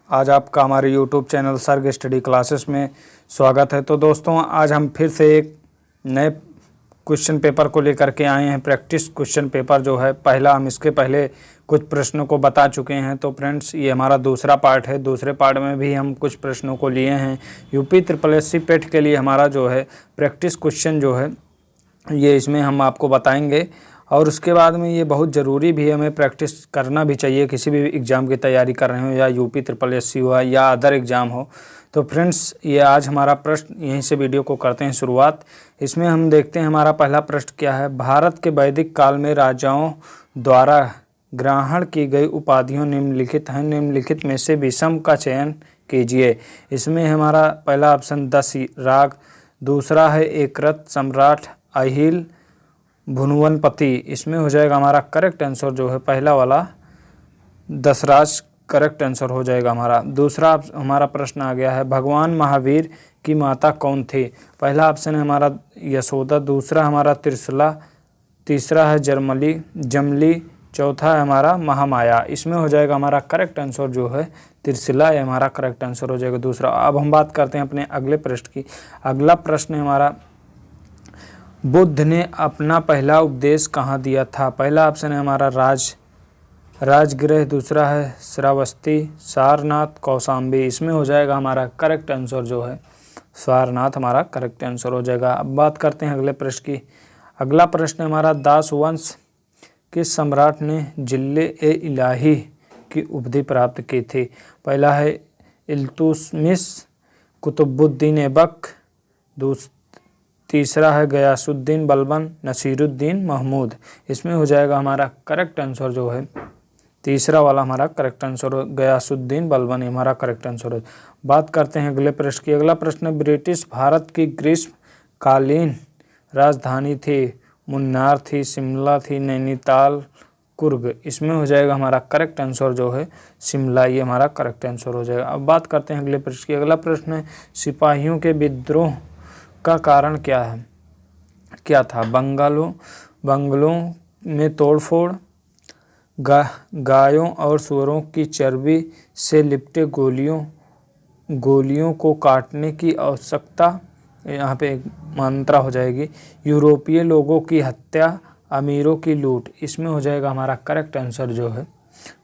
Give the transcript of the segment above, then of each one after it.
आज आपका हमारे YouTube चैनल सर्ग स्टडी क्लासेस में स्वागत है। तो दोस्तों, आज हम फिर से एक नए क्वेश्चन पेपर को लेकर के आए हैं। प्रैक्टिस क्वेश्चन पेपर जो है पहला, हम इसके पहले कुछ प्रश्नों को बता चुके हैं। तो फ्रेंड्स, ये हमारा दूसरा पार्ट है। दूसरे पार्ट में भी हम कुछ प्रश्नों को लिए हैं। यूपी SSC पेट के लिए हमारा जो है प्रैक्टिस क्वेश्चन जो है ये इसमें हम आपको बताएंगे। और उसके बाद में ये बहुत ज़रूरी भी है, हमें प्रैक्टिस करना भी चाहिए। किसी भी एग्ज़ाम की तैयारी कर रहे हो, या यूपी SSC हुआ या अदर एग्ज़ाम हो। तो फ्रेंड्स, ये आज हमारा प्रश्न, यहीं से वीडियो को करते हैं शुरुआत। इसमें हम देखते हैं हमारा पहला प्रश्न क्या है। भारत के वैदिक काल में राजाओं द्वारा ग्रहण की गई उपाधियों निम्नलिखित हैं। निम्नलिखित में से विषम का चयन कीजिए। इसमें हमारा पहला ऑप्शन दस राग, दूसरा है एकरत सम्राट, अहिल, भुनवनपति। इसमें हो जाएगा हमारा करेक्ट आंसर जो है पहला वाला दशराज करेक्ट आंसर हो जाएगा हमारा। दूसरा हमारा प्रश्न आ गया है, भगवान महावीर की माता कौन थी। पहला ऑप्शन है हमारा यशोदा, दूसरा हमारा त्रिशला, तीसरा है जमली, चौथा है हमारा महामाया। इसमें हो जाएगा हमारा करेक्ट आंसर जो है त्रिशला, ये हमारा करेक्ट आंसर हो जाएगा दूसरा। अब हम बात करते हैं अपने अगले प्रश्न की। अगला प्रश्न है हमारा, बुद्ध ने अपना पहला उपदेश कहाँ दिया था। पहला ऑप्शन है हमारा राजगृह, दूसरा है श्रावस्ती, सारनाथ, कौशाम्बी। इसमें हो जाएगा हमारा करेक्ट आंसर जो है सारनाथ, हमारा करेक्ट आंसर हो जाएगा। अब बात करते हैं अगले प्रश्न की। अगला प्रश्न है हमारा, दास वंश किस सम्राट ने जिल्ले-ए-इलाही की उपाधि प्राप्त की थी। पहला है इल्तुतमिश, कुतुबुद्दीन ऐबक, तीसरा है गयासुद्दीन बलबन, नसीरुद्दीन महमूद। इसमें हो जाएगा हमारा करेक्ट आंसर जो है तीसरा वाला हमारा करेक्ट आंसर हो, गयासुद्दीन बलबन हमारा करेक्ट आंसर हो। बात करते हैं अगले प्रश्न की। अगला प्रश्न, ब्रिटिश भारत की ग्रीष्मकालीन राजधानी थी। मुन्नार थी, शिमला थी, नैनीताल, कुर्ग। इसमें हो जाएगा हमारा करेक्ट आंसर जो है शिमला, ये हमारा करेक्ट आंसर हो जाएगा। अब बात करते हैं अगले प्रश्न की। अगला प्रश्न है, सिपाहियों के विद्रोह का कारण क्या था। बंगलों में तोड़फोड़, गायों और सुअरों की चर्बी से लिपटे गोलियों को काटने की आवश्यकता, यहाँ पे एक मात्रा हो जाएगी, यूरोपीय लोगों की हत्या, अमीरों की लूट। इसमें हो जाएगा हमारा करेक्ट आंसर जो है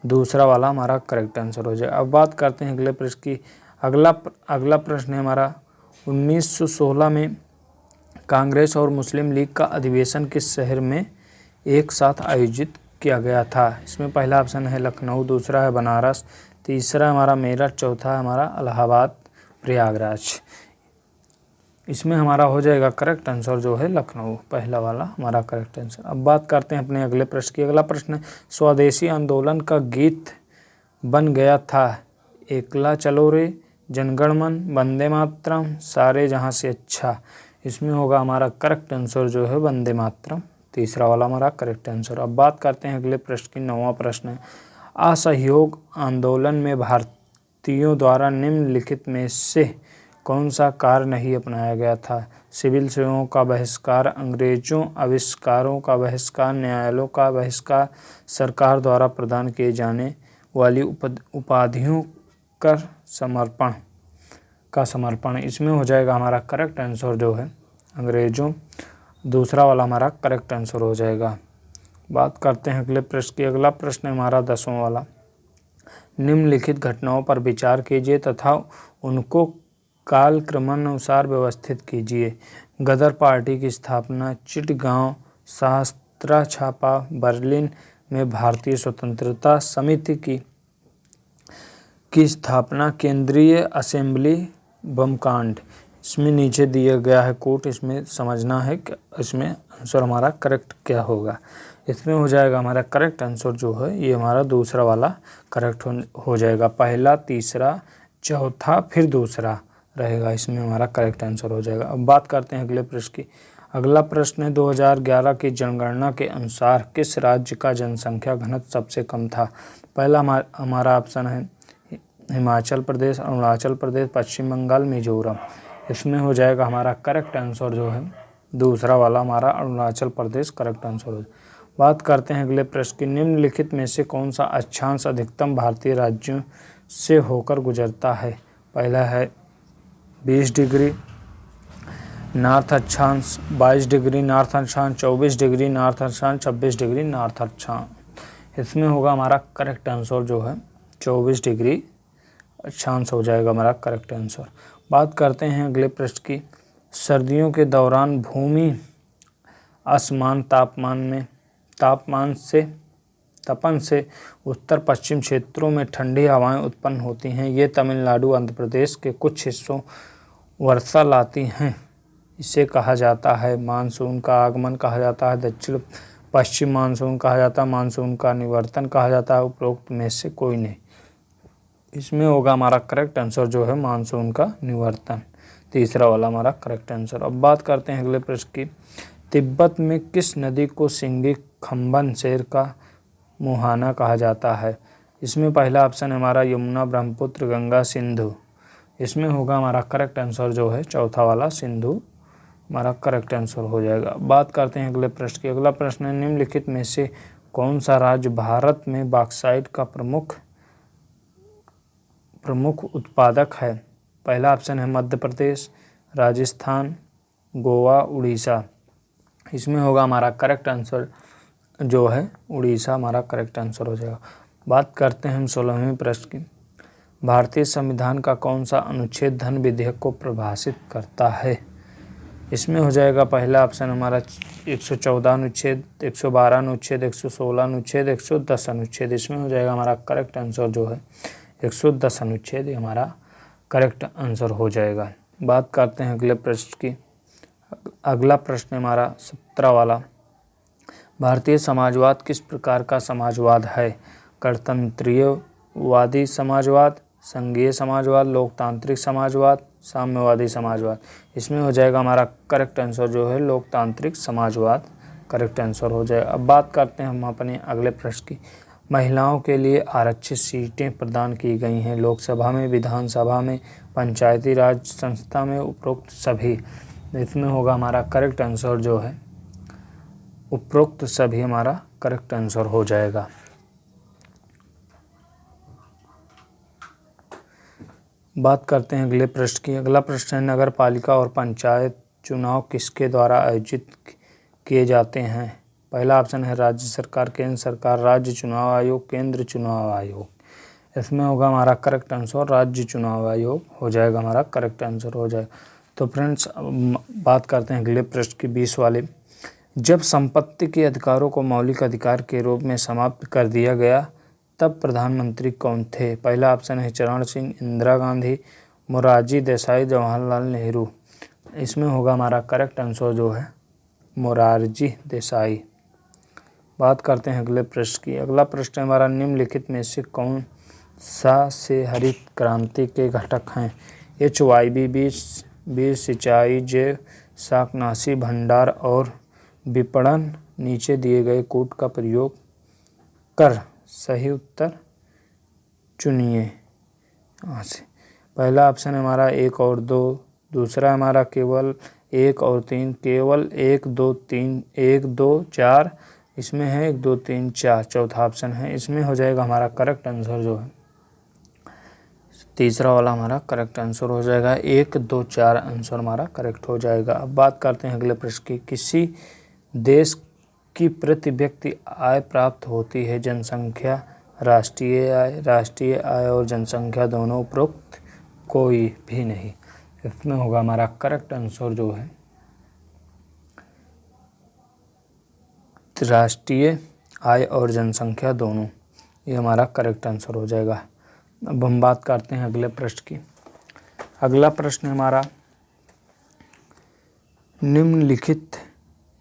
दूसरा वाला हमारा करेक्ट आंसर हो जाएगा। अब बात करते हैं अगले प्रश्न की। अगला प्रश्न है हमारा, 1916 में कांग्रेस और मुस्लिम लीग का अधिवेशन किस शहर में एक साथ आयोजित किया गया था। इसमें पहला ऑप्शन है लखनऊ, दूसरा है बनारस, तीसरा हमारा मेरठ, चौथा हमारा इलाहाबाद, प्रयागराज। इसमें हमारा हो जाएगा करेक्ट आंसर जो है लखनऊ, पहला वाला हमारा करेक्ट आंसर। अब बात करते हैं अपने अगले प्रश्न की। अगला प्रश्न है, स्वदेशी आंदोलन का गीत बन गया था। एकला चलो रे, जनगण मन, वंदे मातरम, सारे जहाँ से अच्छा। इसमें होगा हमारा करेक्ट आंसर जो है वंदे मातरम, तीसरा वाला हमारा करेक्ट आंसर। अब बात करते हैं अगले प्रश्न की। 9वां प्रश्न है, असहयोग आंदोलन में भारतीयों द्वारा निम्नलिखित में से कौन सा कार्य नहीं अपनाया गया था। सिविल सेवाओं का बहिष्कार, अंग्रेजों आविष्कारों का बहिष्कार, न्यायालयों का बहिष्कार, सरकार द्वारा प्रदान किए जाने वाली उपाधियों का समर्पण। इसमें हो जाएगा हमारा करेक्ट आंसर जो है अंग्रेजों, दूसरा वाला हमारा करेक्ट आंसर हो जाएगा। बात करते हैं अगले प्रश्न की। अगला प्रश्न है हमारा 10वां वाला, निम्नलिखित घटनाओं पर विचार कीजिए तथा उनको कालक्रमानुसार व्यवस्थित कीजिए। गदर पार्टी की स्थापना, चिटगांव, शास्त्रा छापा, बर्लिन में भारतीय स्वतंत्रता समिति की स्थापना, केंद्रीय असेंबली, बमकांड। इसमें नीचे दिया गया है कोट, इसमें समझना है कि इसमें आंसर हमारा करेक्ट क्या होगा। इसमें हो जाएगा हमारा करेक्ट आंसर जो है ये हमारा दूसरा वाला करेक्ट हो जाएगा। पहला, तीसरा, चौथा, फिर दूसरा रहेगा। इसमें हमारा करेक्ट आंसर हो जाएगा। अब बात करते हैं अगले प्रश्न की। अगला प्रश्न है, 2011 की जनगणना के अनुसार किस राज्य का जनसंख्या घनत्व सबसे कम था। पहला हमारा ऑप्शन है हिमाचल प्रदेश, अरुणाचल प्रदेश, पश्चिम बंगाल, मिजोरम। इसमें हो जाएगा हमारा करेक्ट आंसर जो है दूसरा वाला हमारा अरुणाचल प्रदेश करेक्ट आंसर हो। बात करते हैं अगले प्रश्न की। निम्नलिखित में से कौन सा अक्षांश अधिकतम भारतीय राज्यों से होकर गुजरता है? पहला है 20 डिग्री नॉर्थ अक्षांश, 22 डिग्री नॉर्थ अक्षांश, 24 डिग्री नॉर्थ अक्षांश, 26 डिग्री नॉर्थ अक्षांश। इसमें होगा हमारा करेक्ट आंसर जो है 24 डिग्री अक्षांश हो जाएगा हमारा करेक्ट आंसर। बात करते हैं अगले प्रश्न की। सर्दियों के दौरान भूमि असमान तपन से उत्तर पश्चिम क्षेत्रों में ठंडी हवाएं उत्पन्न होती हैं। ये तमिलनाडु आंध्र प्रदेश के कुछ हिस्सों वर्षा लाती हैं। इसे कहा जाता है मानसून का आगमन कहा जाता है, दक्षिण पश्चिम मानसून कहा जाता है, मानसून का निवर्तन कहा जाता है, उपरोक्त में से कोई नहीं। इसमें होगा हमारा करेक्ट आंसर जो है मानसून का निवर्तन, तीसरा वाला हमारा करेक्ट आंसर। अब बात करते हैं अगले प्रश्न की। तिब्बत में किस नदी को सिंगी खम्बन शेर का मुहाना कहा जाता है? इसमें पहला ऑप्शन है हमारा यमुना, ब्रह्मपुत्र, गंगा, सिंधु। इसमें होगा हमारा करेक्ट आंसर जो है चौथा वाला सिंधु हमारा करेक्ट आंसर हो जाएगा। बात करते हैं अगले प्रश्न की। अगला प्रश्न है निम्नलिखित में से कौन सा राज्य भारत में बॉक्साइट का प्रमुख उत्पादक है? पहला ऑप्शन है मध्य प्रदेश, राजस्थान, गोवा, उड़ीसा। इसमें होगा हमारा करेक्ट आंसर जो है उड़ीसा हमारा करेक्ट आंसर हो जाएगा। बात करते हैं हम 16वें प्रश्न की। भारतीय संविधान का कौन सा अनुच्छेद धन विधेयक को परिभाषित करता है? इसमें हो जाएगा पहला ऑप्शन हमारा 114 अनुच्छेद, 112 अनुच्छेद, 116 अनुच्छेद, 110 अनुच्छेद। इसमें हो जाएगा हमारा करेक्ट आंसर जो है 110 अनुच्छेद, ये हमारा करेक्ट आंसर हो जाएगा। बात करते हैं अगले प्रश्न की। अगला प्रश्न हमारा 17 वाला। भारतीय समाजवाद किस प्रकार का समाजवाद है? गणतंत्रीयवादी समाजवाद, संघीय समाजवाद, लोकतांत्रिक समाजवाद, साम्यवादी समाजवाद। इसमें हो जाएगा हमारा करेक्ट आंसर जो है लोकतांत्रिक समाजवाद करेक्ट आंसर हो जाएगा। अब बात करते हैं हम अपने अगले प्रश्न की। महिलाओं के लिए आरक्षित सीटें प्रदान की गई हैं लोकसभा में, विधानसभा में, पंचायती राज संस्था में, उपरोक्त सभी। इसमें होगा हमारा करेक्ट आंसर जो है उपरोक्त सभी हमारा करेक्ट आंसर हो जाएगा। बात करते हैं अगले प्रश्न की। अगला प्रश्न है नगर पालिका और पंचायत चुनाव किसके द्वारा आयोजित किए जाते हैं? पहला ऑप्शन है राज्य सरकार, केंद्र सरकार, राज्य चुनाव आयोग, केंद्र चुनाव आयोग। इसमें होगा हमारा करेक्ट आंसर राज्य चुनाव आयोग हो जाएगा हमारा करेक्ट आंसर हो जाएगा। तो फ्रेंड्स बात करते हैं अगले प्रश्न की 20 वाले। जब संपत्ति के अधिकारों को मौलिक अधिकार के रूप में समाप्त कर दिया गया तब प्रधानमंत्री कौन थे? पहला ऑप्शन है चरण सिंह, इंदिरा गांधी, मोरारजी देसाई, जवाहरलाल नेहरू। इसमें होगा हमारा करेक्ट आंसर जो है मोरारजी देसाई। बात करते हैं अगले प्रश्न की। अगला प्रश्न हमारा निम्नलिखित में से कौन सा से हरित क्रांति के घटक हैं? HYB, बीज सिंचाई, जैव शाकनाशी भंडार और विपणन। नीचे दिए गए कोड का प्रयोग कर सही उत्तर चुनिए। यहाँ से पहला ऑप्शन हमारा 1 और 2, दूसरा हमारा केवल 1 और 3, केवल 1 2 3, 1 2 4, इसमें है 1 2 3 4, चौथा ऑप्शन है। इसमें हो जाएगा हमारा करेक्ट आंसर जो है तीसरा वाला हमारा करेक्ट आंसर हो जाएगा। 1 2 4 आंसर हमारा करेक्ट हो जाएगा। अब बात करते हैं अगले प्रश्न की। किसी देश की प्रति व्यक्ति आय प्राप्त होती है जनसंख्या, राष्ट्रीय आय और जनसंख्या दोनों, उपरोक्त कोई भी नहीं। इसमें होगा हमारा करेक्ट आंसर जो है राष्ट्रीय आय और जनसंख्या दोनों, ये हमारा करेक्ट आंसर हो जाएगा। अब हम बात करते हैं अगले प्रश्न की। अगला प्रश्न हमारा निम्नलिखित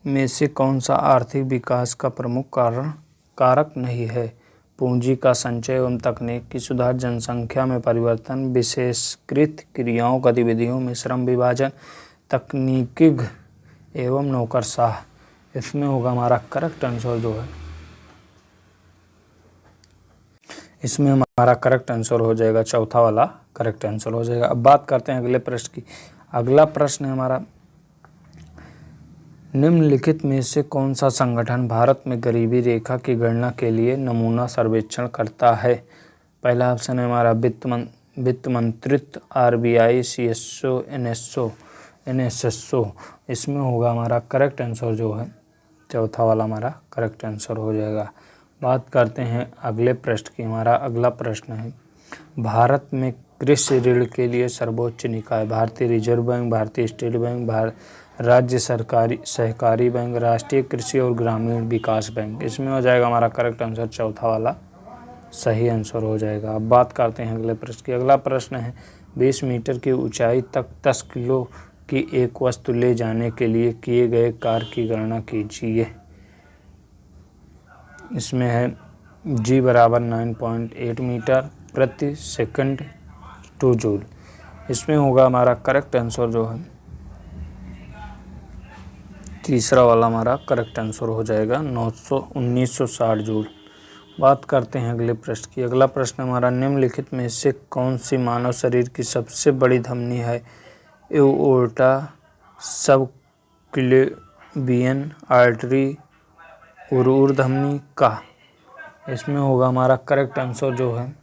में से कौन सा आर्थिक विकास का प्रमुख कारक नहीं है? पूंजी का संचय एवं तकनीकी सुधार, जनसंख्या में परिवर्तन, विशेषकृत क्रियाओं गतिविधियों में श्रम विभाजन, तकनीकी एवं नौकरशाह। इसमें होगा हमारा करेक्ट आंसर जो है इसमें हमारा करेक्ट आंसर हो जाएगा चौथा वाला करेक्ट आंसर हो जाएगा। अब बात करते हैं अगले प्रश्न की। अगला प्रश्न है हमारा निम्नलिखित में से कौन सा संगठन भारत में गरीबी रेखा की गणना के लिए नमूना सर्वेक्षण करता है? पहला ऑप्शन है हमारा वित्त मंत्रित्व, RBI, CSO, NSSO। इसमें होगा हमारा करेक्ट आंसर जो है चौथा वाला हमारा करेक्ट आंसर हो जाएगा। बात करते हैं अगले प्रश्न की। हमारा अगला प्रश्न है, भारत में कृषि ऋण के लिए सर्वोच्च निकाय भारतीय रिजर्व बैंक, भारतीय स्टेट बैंक, राज्य सरकारी सहकारी बैंक, राष्ट्रीय कृषि और ग्रामीण विकास बैंक। इसमें हो जाएगा हमारा करेक्ट आंसर चौथा वाला सही आंसर हो जाएगा। अब बात करते हैं अगले प्रश्न की। अगला प्रश्न है, 20 मीटर की ऊंचाई तक 10 किलो की एक वस्तु ले जाने के लिए किए गए कार्य की गणना कीजिए। इसमें है G बराबर 9.8 मीटर प्रति सेकंड 2 जूल। इसमें होगा हमारा करेक्ट आंसर जो है तीसरा वाला हमारा करेक्ट आंसर हो जाएगा 1960 जूल। बात करते हैं अगले प्रश्न की। अगला प्रश्न हमारा, निम्नलिखित में से कौन सी मानव शरीर की सबसे बड़ी धमनी है? एओर्टा, सबक्लेवियन आर्टरी, उरुर धमनी का। इसमें होगा हमारा करेक्ट आंसर जो है,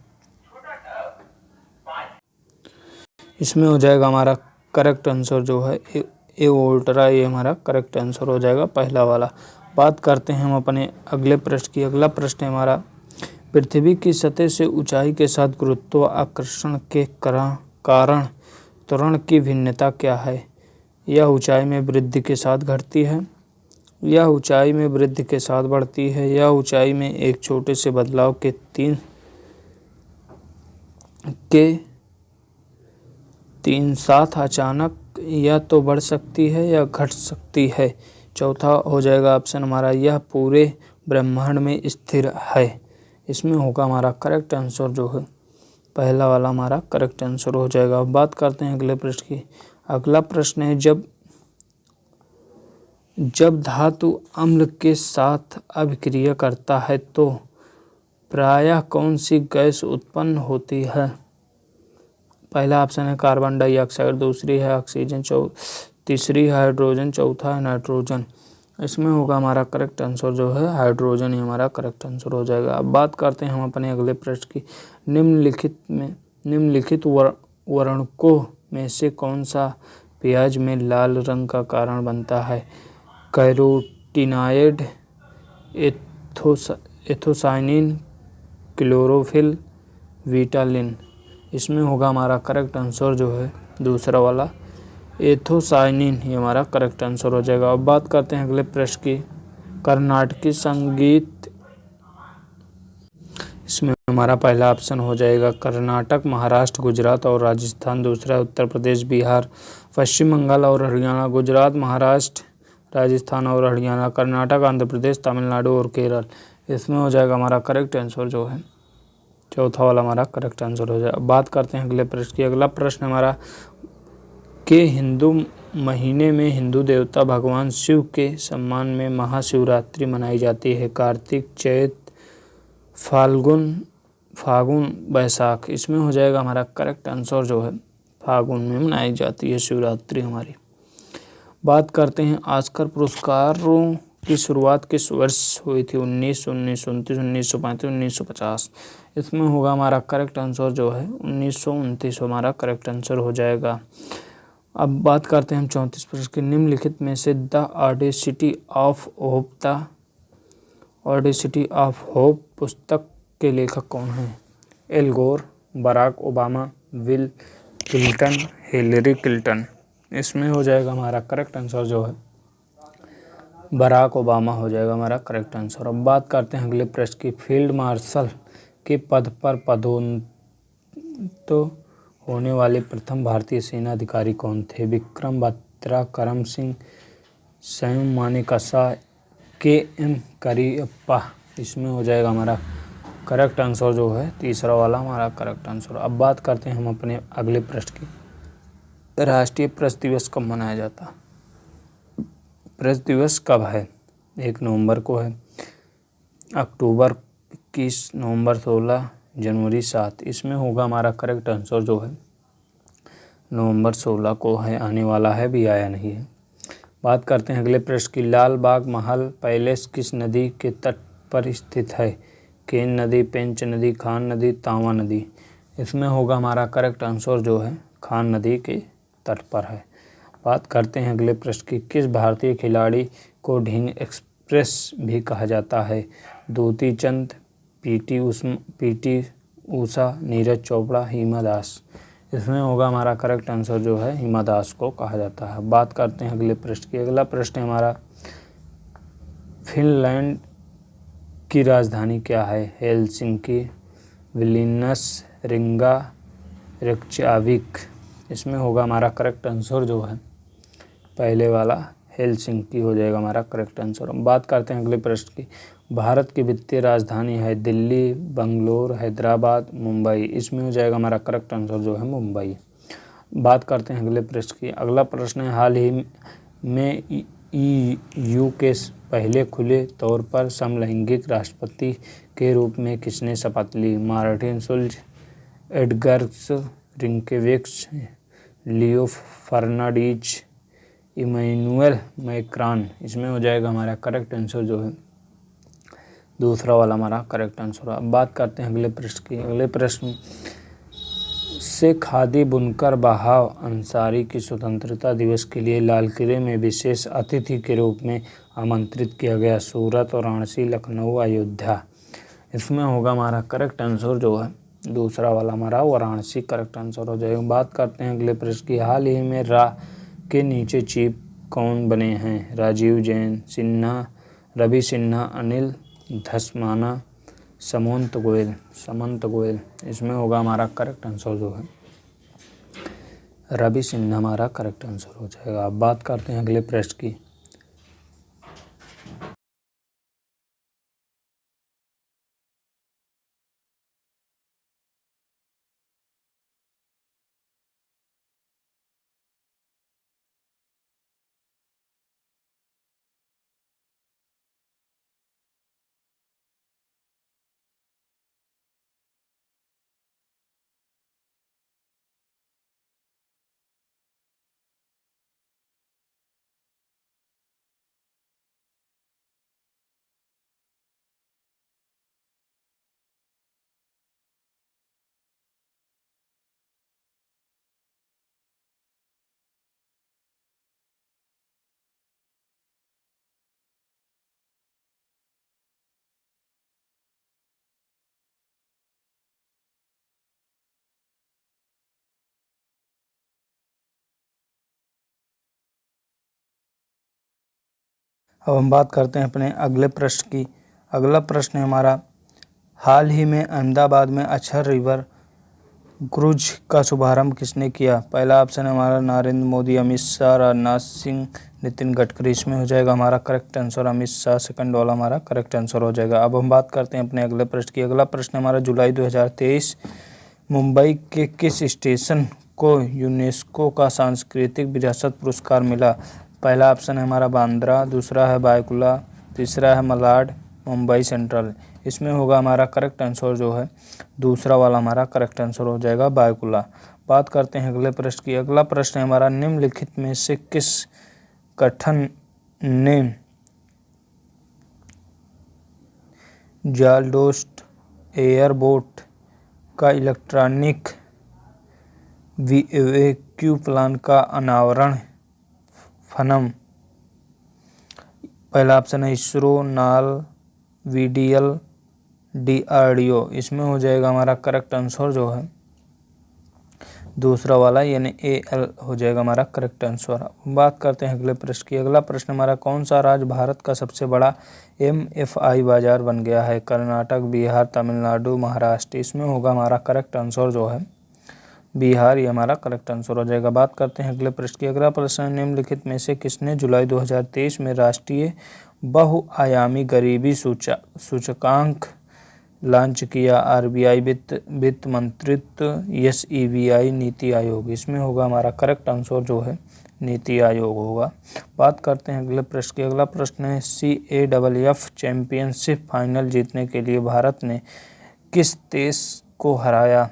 इसमें हो जाएगा हमारा करेक्ट आंसर जो है एओर्टा। ये हमारा करेक्ट आंसर हो जाएगा पहला वाला। बात करते हैं हम अपने अगले प्रश्न की। अगला प्रश्न है हमारा, पृथ्वी की सतह से ऊंचाई के साथ गुरुत्वाकर्षण के कारण त्वरण की भिन्नता क्या है? यह ऊंचाई में वृद्धि के साथ घटती है, यह ऊंचाई में वृद्धि के साथ बढ़ती है, यह ऊंचाई में एक छोटे से बदलाव के तीन साथ अचानक या तो बढ़ सकती है या घट सकती है। चौथा हो जाएगा ऑप्शन हमारा, यह पूरे ब्रह्मांड में स्थिर है। इसमें होगा हमारा करेक्ट आंसर जो है पहला वाला हमारा करेक्ट आंसर हो जाएगा। अब बात करते हैं अगले प्रश्न की। अगला प्रश्न है, जब धातु अम्ल के साथ अभिक्रिया करता है तो प्रायः कौन सी गैस उत्पन्न होती है? पहला ऑप्शन है कार्बन डाइऑक्साइड, दूसरी है ऑक्सीजन, तीसरी है हाइड्रोजन, चौथा है नाइट्रोजन। इसमें होगा हमारा करेक्ट आंसर जो है हाइड्रोजन ही हमारा करेक्ट आंसर हो जाएगा। अब बात करते हैं हम अपने अगले प्रश्न की। निम्नलिखित वर्णकों में से कौन सा प्याज में लाल रंग का कारण बनता है? कैरोटीनॉयड, एथोसाइनिन, क्लोरोफिल, विटालिन। इसमें होगा हमारा करेक्ट आंसर जो है दूसरा वाला एथोसाइनिन ही हमारा करेक्ट आंसर हो जाएगा। अब बात करते हैं अगले प्रश्न की। कर्नाटकी संगीत, इसमें हमारा पहला ऑप्शन हो जाएगा कर्नाटक, महाराष्ट्र, गुजरात और राजस्थान, दूसरा उत्तर प्रदेश, बिहार, पश्चिम बंगाल और हरियाणा, गुजरात, महाराष्ट्र, राजस्थान और हरियाणा, कर्नाटक, आंध्र प्रदेश, तमिलनाडु और केरल। इसमें हो जाएगा हमारा करेक्ट आंसर जो है चौथा वाला हमारा करेक्ट आंसर हो जाएगा। अब बात करते हैं अगले प्रश्न की। अगला प्रश्न हमारा, के हिंदू महीने में हिंदू देवता भगवान शिव के सम्मान में महाशिवरात्रि मनाई जाती है? कार्तिक, चैत, फागुन, बैसाख। इसमें हो जाएगा हमारा करेक्ट आंसर जो है फागुन में मनाई जाती है शिवरात्रि हमारी। बात करते हैं ऑस्कर पुरस्कारों की शुरुआत किस वर्ष हुई थी? 1929, 1935, 1950। इसमें होगा हमारा करेक्ट आंसर जो है 1929 हमारा करेक्ट आंसर हो जाएगा। अब बात करते हैं हम 34 प्रश्न के। निम्नलिखित में से द ऑडेसिटी ऑफ होप पुस्तक के लेखक कौन हैं? Al Gore, Barack Obama, Bill Clinton, Hillary Clinton. इसमें हो जाएगा हमारा करेक्ट आंसर जो है बराक ओबामा हो जाएगा हमारा करेक्ट आंसर। अब बात करते हैं अगले प्रश्न की। फील्ड मार्शल के पद पर पदोन्नत होने वाले प्रथम भारतीय सेना अधिकारी कौन थे? विक्रम बत्रा, करम सिंह, सैम मानेकशॉ, के.एम. करियप्पा। इसमें हो जाएगा हमारा करेक्ट आंसर जो है तीसरा वाला हमारा करेक्ट आंसर। अब बात करते हैं हम अपने अगले प्रश्न की। राष्ट्रीय प्रेस दिवस कब मनाया जाता है? प्रेस दिवस कब है? 1 नवंबर को है, अक्टूबर 21, नवंबर 16, जनवरी 7। इसमें होगा हमारा करेक्ट आंसर जो है नवंबर 16 को है, आने वाला है भी आया नहीं है। बात करते हैं अगले प्रश्न की। लाल बाग महल पैलेस किस नदी के तट पर स्थित है? केन नदी, पेंच नदी, खान नदी, तांवा नदी। इसमें होगा हमारा करेक्ट आंसर जो है खान नदी के तट पर है। बात करते हैं अगले प्रश्न की, किस भारतीय खिलाड़ी को ढींग एक्सप्रेस भी कहा जाता है? दूती चंद, पीटी ऊषा, नीरज चोपड़ा, हिमा दास। इसमें होगा हमारा करेक्ट आंसर जो है हिमा दास को कहा जाता है। बात करते हैं अगले प्रश्न की। अगला प्रश्न है हमारा, फिनलैंड की राजधानी क्या है? हेलसिंकी, विलिनियस, रिंगा, रेykjavik। इसमें होगा हमारा करेक्ट आंसर जो है पहले वाला हेलसिंकी हो जाएगा हमारा करेक्ट आंसर। बात करते हैं अगले प्रश्न की, भारत की वित्तीय राजधानी है दिल्ली, बंगलोर, हैदराबाद, मुंबई। इसमें हो जाएगा हमारा करेक्ट आंसर जो है मुंबई। बात करते हैं अगले प्रश्न की। अगला प्रश्न है, हाल ही में EU के पहले खुले तौर पर समलैंगिक राष्ट्रपति के रूप में किसने शपथ ली? मार्टिन शुल्ज, एडगर्स रिंकेविक्स, लियो फर्नांडीज, इमैनुअल मैक्रॉन। इसमें हो जाएगा हमारा करेक्ट आंसर जो है दूसरा वाला हमारा करेक्ट आंसर। अब बात करते हैं अगले प्रश्न की। अगले प्रश्न से, खादी बुनकर बहाव अंसारी की स्वतंत्रता दिवस के लिए लाल किले में विशेष अतिथि के रूप में आमंत्रित किया गया। सूरत, वाराणसी, लखनऊ, अयोध्या। इसमें होगा हमारा करेक्ट आंसर जो है दूसरा वाला हमारा वाराणसी करेक्ट आंसर हो जाएगा। बात करते हैं अगले प्रश्न की, हाल ही में रा के नीचे चीफ कौन बने हैं? राजीव जैन, सिन्हा, रवि सिन्हा, अनिल धस्माना, समंत गोयल। इसमें होगा हमारा करेक्ट आंसर जो है रवि सिन्हा हमारा करेक्ट आंसर हो जाएगा। अब बात करते हैं अगले प्रश्न की। अब हम बात करते हैं अपने अगले प्रश्न की। अगला प्रश्न है हमारा, हाल ही में अहमदाबाद में अक्षर रिवर क्रूज का शुभारंभ किसने किया? पहला ऑप्शन है हमारा नरेंद्र मोदी, अमित शाह, राजनाथ सिंह, नितिन गडकरी। इसमें हो जाएगा हमारा correct answer Amit Shah, second वाला हमारा करेक्ट आंसर हो जाएगा। अब हम बात करते हैं अपने अगले प्रश्न की। अगला प्रश्न हमारा, जुलाई 2023 मुंबई के किस स्टेशन को यूनेस्को का सांस्कृतिक विरासत पुरस्कार मिला? पहला ऑप्शन है हमारा बांद्रा, दूसरा है बायकुला, तीसरा है मलाड, मुंबई सेंट्रल। इसमें होगा हमारा करेक्ट आंसर जो है दूसरा वाला हमारा करेक्ट आंसर हो जाएगा बायकुला। बात करते हैं अगले प्रश्न की। अगला प्रश्न है हमारा, निम्नलिखित में से किस गठन ने जालडोस्ट एयरबोट का इलेक्ट्रॉनिक वीएक्यू प्लान का अनावरण फनम? पहला ऑप्शन है इसरो, नाल, वीडीएल, डीआरडीओ। इसमें हो जाएगा हमारा करेक्ट आंसर जो है दूसरा वाला यानी एएल हो जाएगा हमारा करेक्ट आंसर। बात करते हैं अगले प्रश्न की। अगला प्रश्न हमारा, कौन सा राज्य भारत का सबसे बड़ा एमएफआई बाजार बन गया है? कर्नाटक, बिहार, तमिलनाडु, महाराष्ट्र। इसमें होगा हमारा करेक्ट आंसर जो है बिहार, ये हमारा करेक्ट आंसर हो जाएगा। बात करते हैं अगले प्रश्न की। अगला प्रश्न, निम्नलिखित में से किसने जुलाई 2023 में राष्ट्रीय बहुआयामी गरीबी सूचकांक लॉन्च किया? आरबीआई, वित्त मंत्रित्व, एसईबीआई, नीति आयोग। इसमें होगा हमारा करेक्ट आंसर जो है नीति आयोग होगा। बात करते हैं अगले प्रश्न की। अगला प्रश्न है, CAFF चैंपियनशिप फाइनल जीतने के लिए भारत ने किस देश को हराया?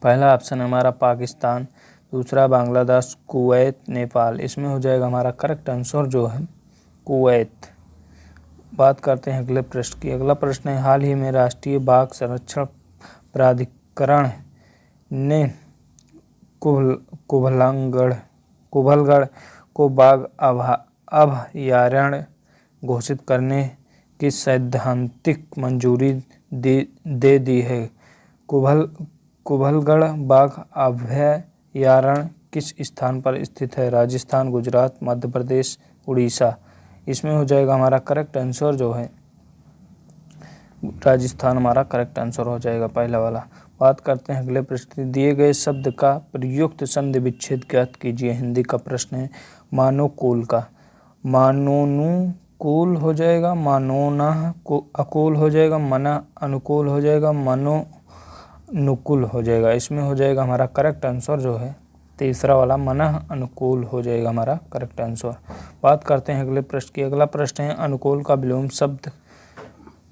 पहला ऑप्शन हमारा पाकिस्तान, दूसरा बांग्लादेश, कुवैत, नेपाल। इसमें हो जाएगा हमारा करेक्ट आंसर जो है कुवैत। बात करते हैं अगले प्रश्न की। अगला प्रश्न है, हाल ही में राष्ट्रीय बाघ संरक्षण प्राधिकरण ने कुंभलगढ़ को बाघ अभयारण्य घोषित करने की सैद्धांतिक मंजूरी दे दी है। कुंभलगढ़ बाघ अभयारण्य किस स्थान पर स्थित है? राजस्थान, गुजरात, मध्य प्रदेश, उड़ीसा। इसमें हो जाएगा हमारा करेक्ट आंसर जो है राजस्थान, हमारा करेक्ट आंसर हो जाएगा पहला वाला। बात करते हैं अगले प्रश्न, दिए गए शब्द का प्रयुक्त संधि विच्छेद ज्ञात कीजिए। हिंदी का प्रश्न है, मानोकूल का मानोनुकूल हो जाएगा, मानोना अकूल हो जाएगा, मना अनुकूल हो जाएगा, मनोनुकूल हो जाएगा। इसमें हो जाएगा हमारा करेक्ट आंसर जो है तीसरा वाला, मना अनुकूल हो जाएगा हमारा करेक्ट आंसर। बात करते हैं अगले प्रश्न की। अगला प्रश्न है, अनुकूल का विलोम शब्द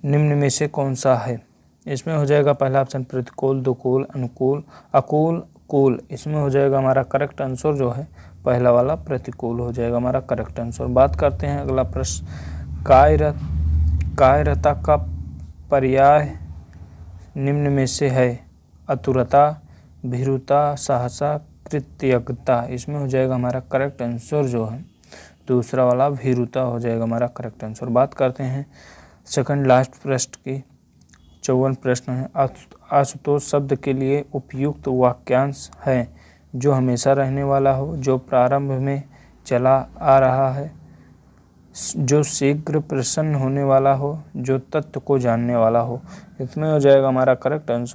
निम्न में से कौन सा है? इसमें हो जाएगा पहला ऑप्शन प्रतिकूल, दुकूल, अनुकूल, अकूल, कूल। इसमें हो जाएगा हमारा करेक्ट आंसर जो है पहला वाला प्रतिकूल हो जाएगा हमारा करेक्ट आंसर। बात करते हैं अगला प्रश्न, कायरता का पर्याय निम्न में से है? आतुरता, भीरुता, सहसा, कृतज्ञता। इसमें हो जाएगा हमारा करेक्ट आंसर जो है दूसरा वाला भीरुता हो जाएगा हमारा करेक्ट आंसर। बात करते हैं सेकंड लास्ट प्रश्न की। 54 प्रश्न है, आशुतोष शब्द के लिए उपयुक्त वाक्यांश है? जो हमेशा रहने वाला हो, जो प्रारंभ में चला आ रहा है, जो शीघ्र प्रसन्न होने वाला हो, जो तत्व को जानने वाला हो। इसमें हो जाएगा हमारा करेक्ट आंसर